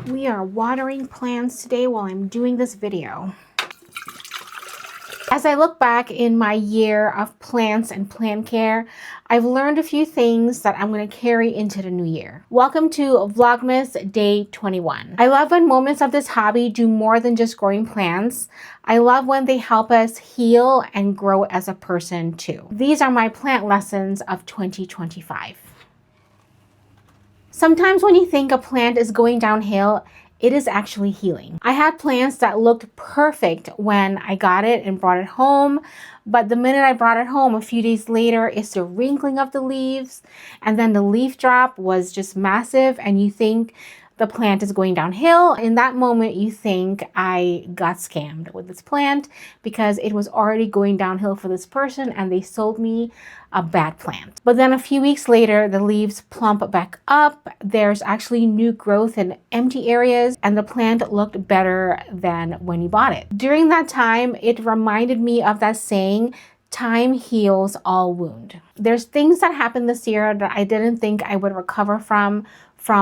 We are watering plants today while I'm doing this video. As I look back in my year of plants and plant care, I've learned a few things that I'm going to carry into the new year. Welcome to Vlogmas Day 21. I love when moments of this hobby do more than just growing plants. I love when they help us heal and grow as a person too. These are my plant lessons of 2025. Sometimes when you think a plant is going downhill, it is actually healing. I had plants that looked perfect when I got it and brought it home, but the minute I brought it home, a few days later, it's the wrinkling of the leaves, and then the leaf drop was just massive, and you think the plant is going downhill. In that moment, you think I got scammed with this plant because it was already going downhill for this person and they sold me a bad plant. But then a few weeks later, the leaves plump back up. There's actually new growth in empty areas and the plant looked better than when you bought it. During that time, it reminded me of that saying, time heals all wound. There's things that happened this year that I didn't think I would recover from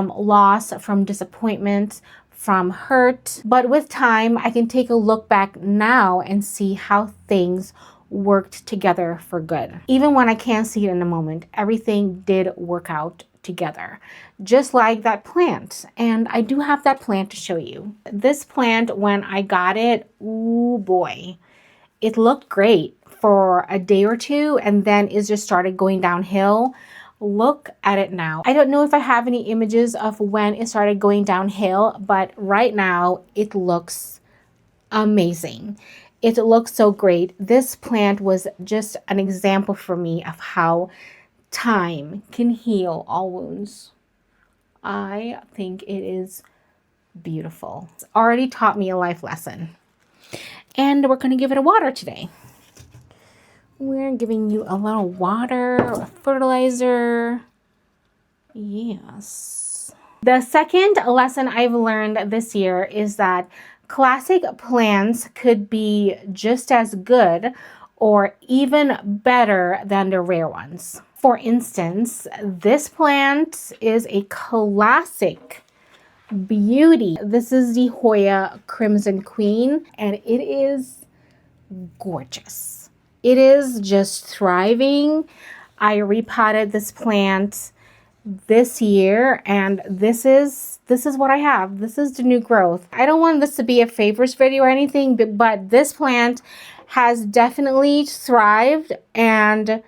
loss, from disappointment, from hurt. But with time, I can take a look back now and see how things worked together for good. Even when I can't see it in the moment, everything did work out together, just like that plant. And I do have that plant to show you. This plant, when I got it, ooh boy, it looked great for a day or two and then it just started going downhill. Look at it now. I don't know if I have any images of when it started going downhill, but right now it looks amazing. It looks so great. This plant was just an example for me of how time can heal all wounds. I think it is beautiful. It's already taught me a life lesson. And we're going to give it a water today. We're giving you a little water, a fertilizer. Yes. The second lesson I've learned this year is that classic plants could be just as good or even better than the rare ones. For instance, this plant is a classic beauty. This is the Hoya Crimson Queen, and it is gorgeous. It is just thriving. I repotted this plant this year and this is what I have. This is the new growth. I don't want this to be a favorites video or anything, but this plant has definitely thrived and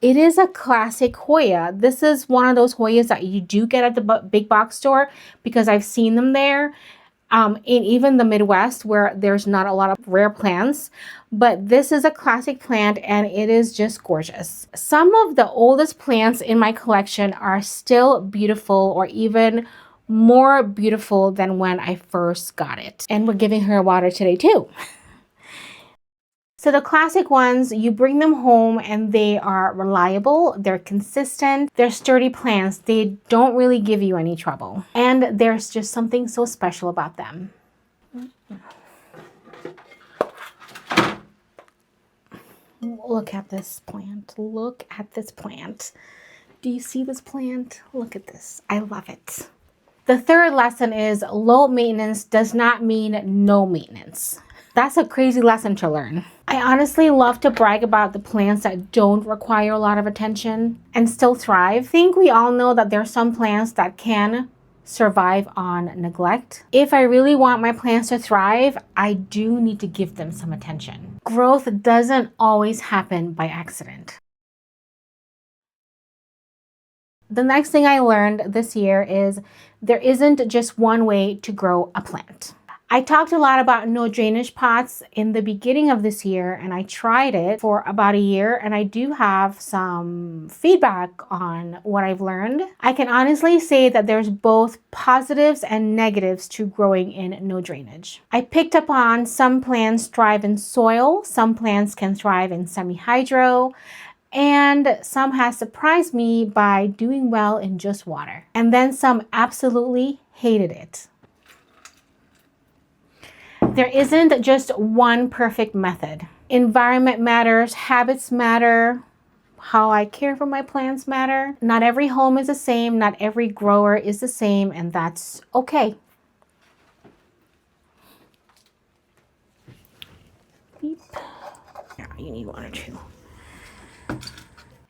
it is a classic Hoya. This is one of those Hoyas that you do get at the big box store because I've seen them there. In even the Midwest where there's not a lot of rare plants, but this is a classic plant and it is just gorgeous. Some of the oldest plants in my collection are still beautiful or even more beautiful than when I first got it. And we're giving her water today too. So the classic ones, you bring them home and they are reliable, they're consistent, they're sturdy plants. They don't really give you any trouble. And there's just something so special about them. Look at this plant. Look at this plant. Do you see this plant? Look at this. I love it. The third lesson is low maintenance does not mean no maintenance. That's a crazy lesson to learn. I honestly love to brag about the plants that don't require a lot of attention and still thrive. I think we all know that there are some plants that can survive on neglect. If I really want my plants to thrive, I do need to give them some attention. Growth doesn't always happen by accident. The next thing I learned this year is there isn't just one way to grow a plant. I talked a lot about no drainage pots in the beginning of this year and I tried it for about a year and I do have some feedback on what I've learned. I can honestly say that there's both positives and negatives to growing in no drainage. I picked up on some plants thrive in soil, some plants can thrive in semi-hydro, and some has surprised me by doing well in just water. And then some absolutely hated it. There isn't just one perfect method. Environment matters, habits matter, how I care for my plants matter. Not every home is the same, not every grower is the same, and that's okay. Beep. Yeah, you need 1 or 2.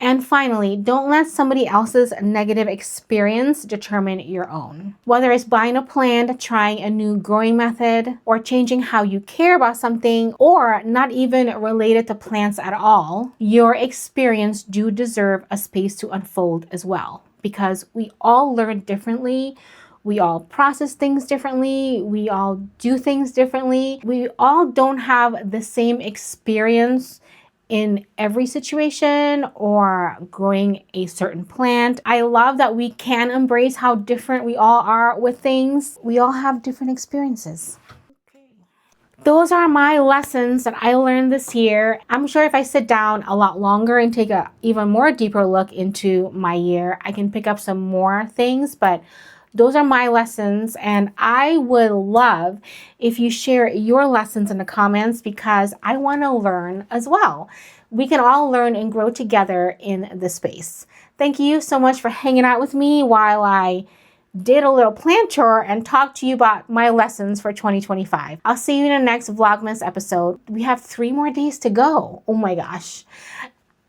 And finally, don't let somebody else's negative experience determine your own. Whether it's buying a plant, trying a new growing method, or changing how you care about something, or not even related to plants at all, your experience do deserve a space to unfold as well. Because we all learn differently. We all process things differently. We all do things differently. We all don't have the same experience in every situation or growing a certain plant. I love that we can embrace how different we all are with things. We all have different experiences. Those are my lessons that I learned this year. I'm sure if I sit down a lot longer and take a even more deeper look into my year, I can pick up some more things, but those are my lessons, and I would love if you share your lessons in the comments because I want to learn as well. We can all learn and grow together in this space. Thank you so much for hanging out with me while I did a little plant tour and talked to you about my lessons for 2025. I'll see you in the next Vlogmas episode. We have 3 more days to go. Oh my gosh.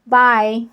Bye.